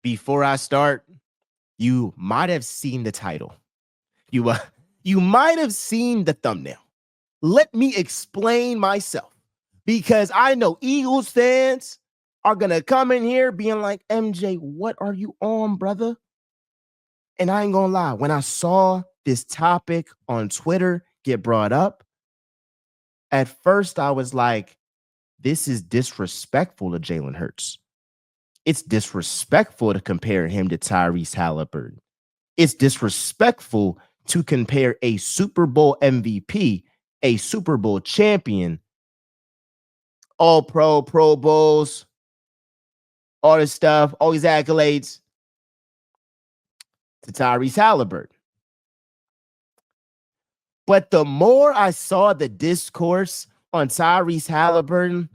Before I start, you might have seen the title. You, uh, you might have seen the thumbnail. Let me explain myself because I know Eagles fans are going to come in here being like, MJ, what are you on, brother? And I ain't going to lie. When I saw this topic on Twitter get brought up, at first I was like, this is disrespectful to Jalen Hurts. It's disrespectful to compare him to Tyrese Haliburton. It's disrespectful to compare a Super Bowl MVP, a Super Bowl champion, all Pro Bowls, all this stuff, all these accolades to Tyrese Haliburton. But the more I saw the discourse on Tyrese Haliburton,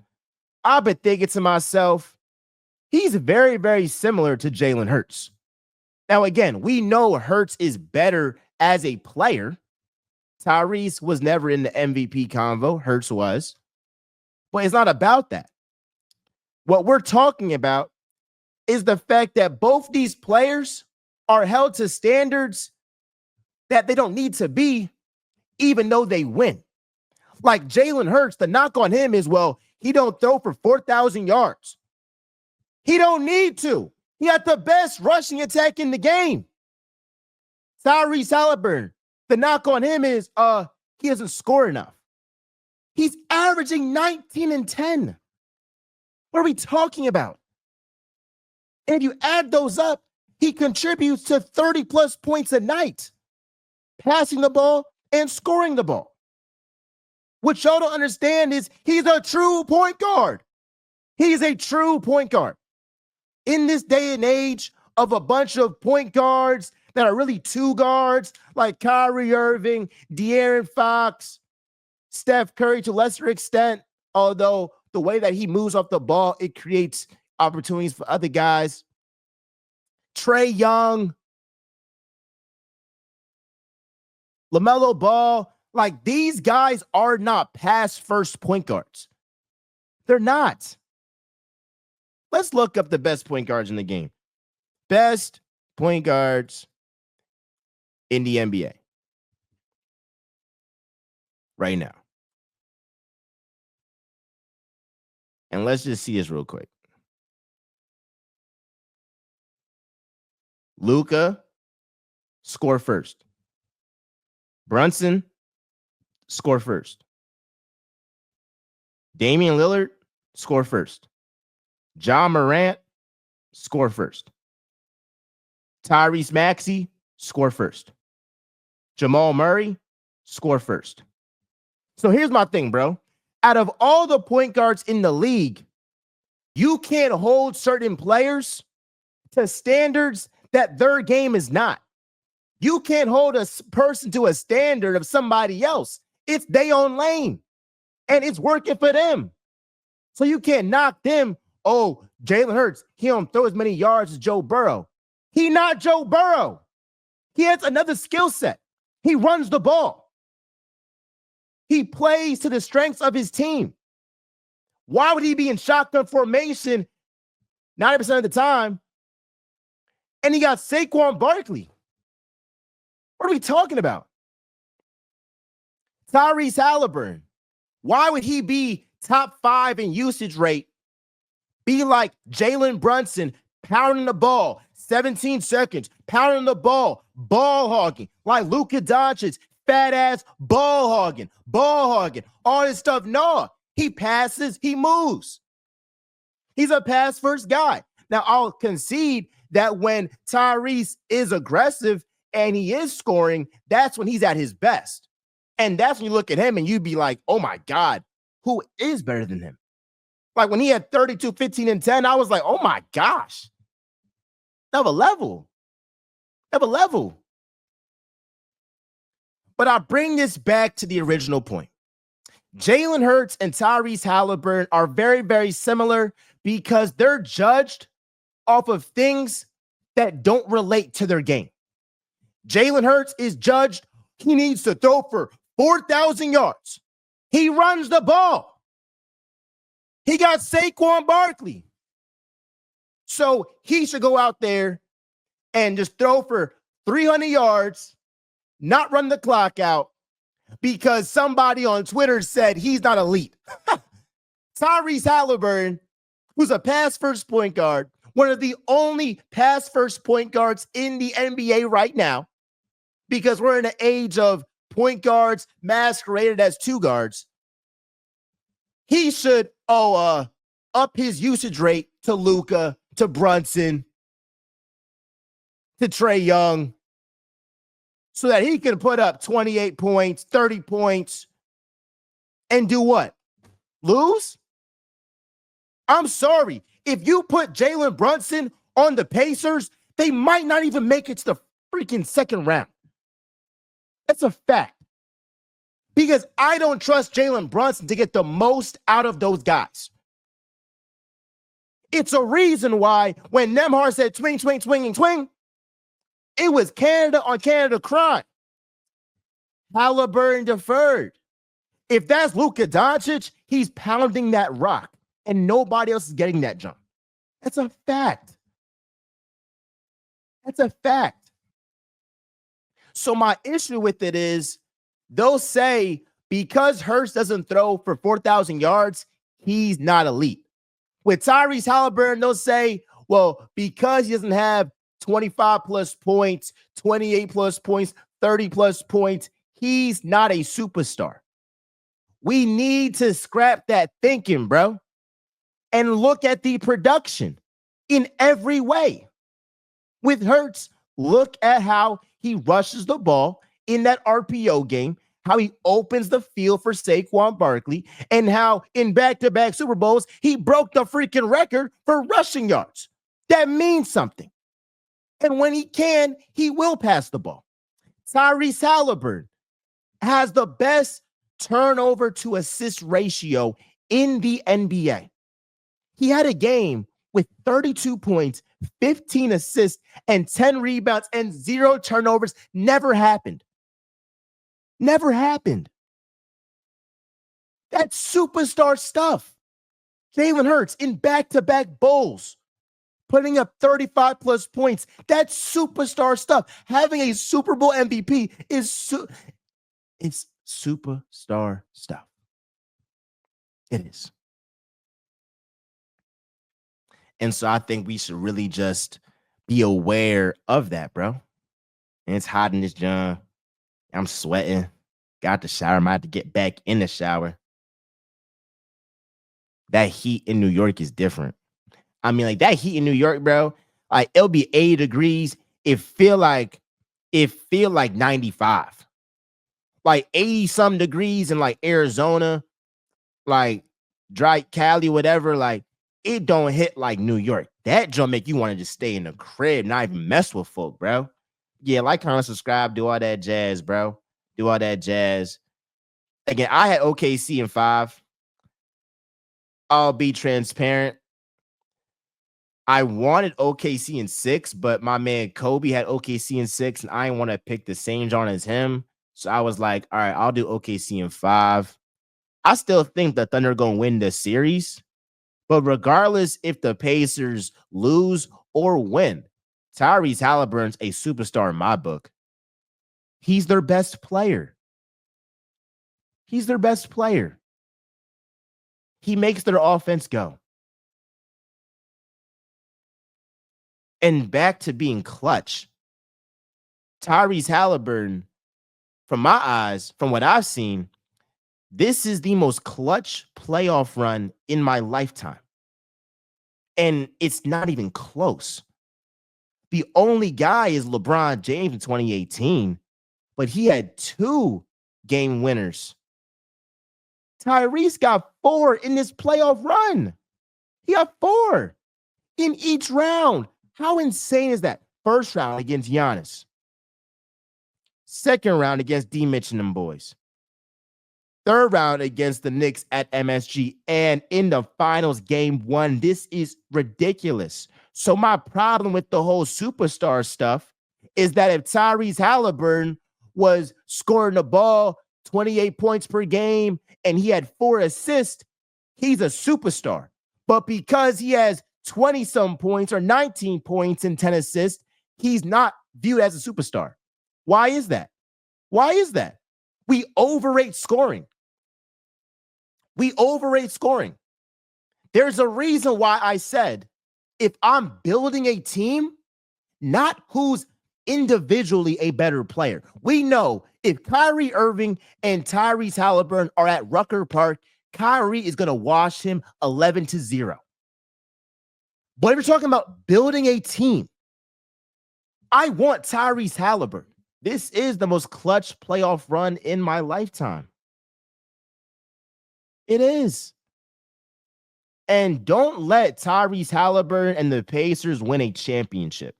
I've been thinking to myself, he's very, very similar to Jalen Hurts. Now, again, we know Hurts is better as a player. Tyrese was never in the MVP convo. Hurts was. But it's not about that. What we're talking about is the fact that both these players are held to standards that they don't need to be, even though they win. Like Jalen Hurts, the knock on him is, well, he don't throw for 4,000 yards. He don't need to. He had the best rushing attack in the game. Tyrese Haliburton, the knock on him is he doesn't score enough. He's averaging 19 and 10. What are we talking about? And if you add those up, he contributes to 30 plus points a night, passing the ball and scoring the ball. What y'all don't understand is he's a true point guard. He's a true point guard. In this day and age of a bunch of point guards that are really two guards, like Kyrie Irving, De'Aaron Fox, Steph Curry to a lesser extent, although the way that he moves off the ball, it creates opportunities for other guys. Trae Young, LaMelo Ball, like these guys are not pass-first point guards. They're not. Let's look up the best point guards in the game. Best point guards in the NBA right now. And let's just see this real quick. Luka, score first. Brunson, score first. Damian Lillard, score first. John Morant, score first. Tyrese Maxey, score first. Jamal Murray, score first. So here's my thing, bro. Out of all the point guards in the league, you can't hold certain players to standards that their game is not. You can't hold a person to a standard of somebody else. It's their own lane, and it's working for them. So you can't knock them. Oh, Jalen Hurts, he don't throw as many yards as Joe Burrow. He not Joe Burrow. He has another skill set. He runs the ball. He plays to the strengths of his team. Why would he be in shotgun formation 90% of the time? And he got Saquon Barkley. What are we talking about? Tyrese Haliburton. Why would he be top 5 in usage rate? Be like Jalen Brunson, pounding the ball, 17 seconds, pounding the ball hogging, like Luka Doncic, fat ass ball hogging, all this stuff. No, he passes, he moves. He's a pass first guy. Now, I'll concede that when Tyrese is aggressive and he is scoring, that's when he's at his best. And that's when you look at him and you'd be like, oh my God, who is better than him? Like when he had 32, 15, and 10, I was like, oh my gosh. They have a level. But I bring this back to the original point. Jalen Hurts and Tyrese Haliburton are very, very similar because they're judged off of things that don't relate to their game. Jalen Hurts is judged, he needs to throw for 4,000 yards. He runs the ball. He got Saquon Barkley. So he should go out there and just throw for 300 yards, not run the clock out because somebody on Twitter said he's not elite. Tyrese Haliburton, who's a pass-first point guard, one of the only pass-first point guards in the NBA right now, because we're in an age of point guards masqueraded as two guards. He should up his usage rate to Luka, to Brunson, to Trae Young, so that he can put up 28 points, 30 points, and do what? Lose? I'm sorry. If you put Jalen Brunson on the Pacers, they might not even make it to the freaking second round. That's a fact. Because I don't trust Jalen Brunson to get the most out of those guys. It's a reason why when Nembhard said twing, twing, twing, twing, it was Canada on Canada crime. Haliburton deferred. If that's Luka Doncic, he's pounding that rock, and nobody else is getting that jump. That's a fact. That's a fact. So my issue with it is they'll say because Hurts doesn't throw for 4,000 yards, he's not elite. With Tyrese Haliburton, they'll say, well, because he doesn't have 25 plus points, 28 plus points, 30 plus points, he's not a superstar. We need to scrap that thinking, bro, and look at the production in every way. With Hurts, look at how he rushes the ball in that RPO game, how he opens the field for Saquon Barkley, and how in back-to-back Super Bowls, he broke the freaking record for rushing yards. That means something. And when he can, he will pass the ball. Tyrese Haliburton has the best turnover to assist ratio in the NBA. He had a game with 32 points, 15 assists, and 10 rebounds, and 0 turnovers. Never happened. Never happened. That's superstar stuff. Jalen Hurts in back-to-back bowls, putting up 35 plus points. That's superstar stuff. Having a Super Bowl MVP is it's superstar stuff. It is. And so I think we should really just be aware of that, bro. And it's hot in this joint. I'm sweating. Got the shower. I might have to get back in the shower. That heat in New York is different. I mean, like that heat in New York, bro. Like it'll be 80 degrees. It feel like 95. Like 80 some degrees in like Arizona, like dry Cali, whatever. Like it don't hit like New York. That joint make you want to just stay in the crib, not even mess with folk, bro. Yeah, like, comment, subscribe, do all that jazz, bro. Do all that jazz. Again, I had OKC in 5. I'll be transparent. I wanted OKC in 6, but my man Kobe had OKC in 6, and I didn't want to pick the same genre as him. So I was like, all right, I'll do OKC in 5. I still think the Thunder are going to win the series. But regardless if the Pacers lose or win, Tyrese Haliburton's a superstar in my book. He's their best player. He's their best player. He makes their offense go. And back to being clutch. Tyrese Haliburton, from my eyes, from what I've seen, this is the most clutch playoff run in my lifetime. And it's not even close. The only guy is LeBron James in 2018, but he had 2 game winners. Tyrese got 4 in this playoff run. He got 4 in each round. How insane is that? First round against Giannis. Second round against D. Mitch and them boys. Third round against the Knicks at MSG. And in the finals, game 1. This is ridiculous. So my problem with the whole superstar stuff is that if Tyrese Haliburton was scoring the ball 28 points per game and he had 4 assists, he's a superstar. But because he has 20 some points or 19 points and 10 assists, he's not viewed as a superstar. Why is that? Why is that? We overrate scoring. We overrate scoring. There's a reason why I said if I'm building a team, not who's individually a better player. We know if Kyrie Irving and Tyrese Haliburton are at Rucker Park, Kyrie is going to wash him 11-0. But if you're talking about building a team, I want Tyrese Haliburton. This is the most clutch playoff run in my lifetime. It is. And don't let Tyrese Haliburton and the Pacers win a championship.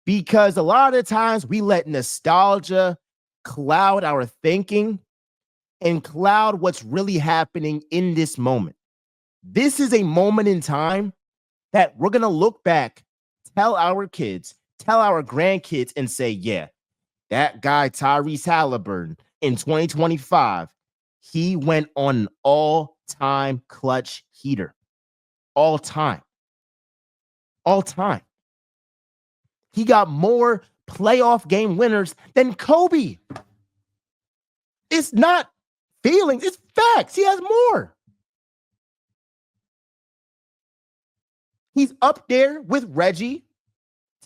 Because a lot of the times we let nostalgia cloud our thinking and cloud what's really happening in this moment. This is a moment in time that we're going to look back, tell our kids, tell our grandkids, and say, yeah, that guy Tyrese Haliburton in 2025, he went on an all-time clutch heater. All time. All time. He got more playoff game winners than Kobe. It's not feelings, it's facts. He has more. He's up there with Reggie,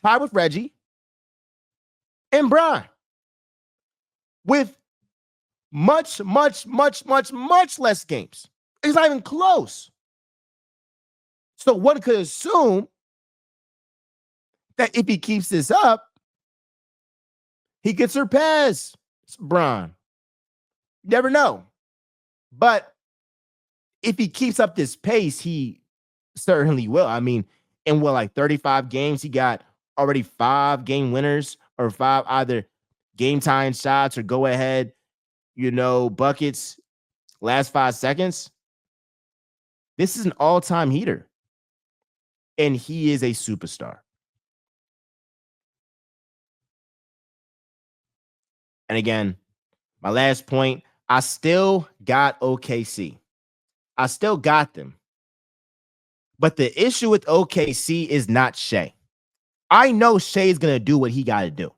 tied with Reggie, and Brian, with much less games. It's not even close. So one could assume that if he keeps this up, he could surpass Bron. You never know. But if he keeps up this pace, he certainly will. I mean, in like 35 games, he got already 5 game winners or 5 either game time shots or go ahead, buckets last 5 seconds. This is an all-time heater. And he is a superstar. And again, my last point, I still got OKC. I still got them. But the issue with OKC is not Shea. I know Shea's going to do what he got to do.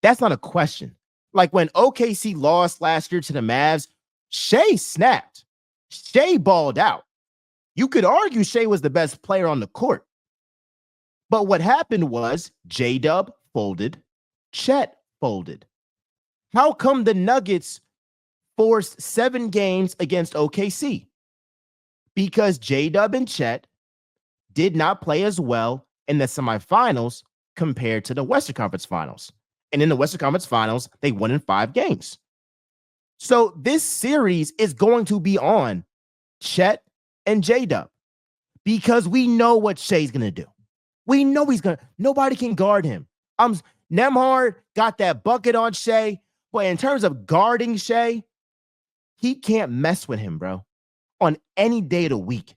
That's not a question. Like when OKC lost last year to the Mavs, Shea snapped. Shea balled out. You could argue Shea was the best player on the court. But what happened was J-Dub folded, Chet folded. How come the Nuggets forced 7 games against OKC? Because J-Dub and Chet did not play as well in the semifinals compared to the Western Conference Finals. And in the Western Conference Finals, they won in 5 games. So this series is going to be on Chet and J-Dub because we know what Shea's going to do. We know nobody can guard him. Nembhard got that bucket on Shea, but in terms of guarding Shea, he can't mess with him, bro, on any day of the week.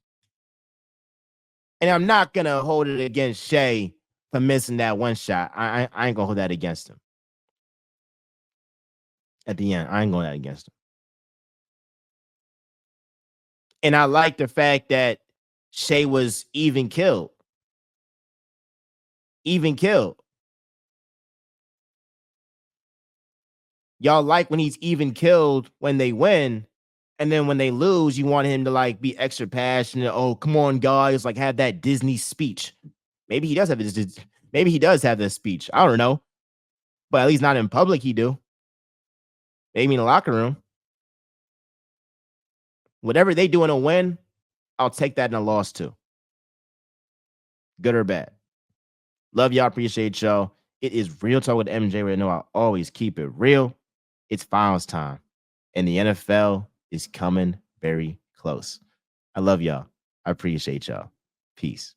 And I'm not going to hold it against Shea for missing that one shot. I ain't going to hold that against him. At the end, I ain't going to hold that against him. And I like the fact that Shea was even killed. Even killed. Y'all like when he's even killed when they win. And then when they lose, you want him to like be extra passionate. Oh, come on, guys! Like have that Disney speech. Maybe he does have this. Maybe he does have this speech. I don't know, but at least not in public. He do. Maybe in the locker room. Whatever they do in a win, I'll take that in a loss too. Good or bad. Love y'all. Appreciate y'all. It is Real Talk with MJ. Where I know I always keep it real. It's finals time, and the NFL is coming very close. I love y'all. I appreciate y'all. Peace.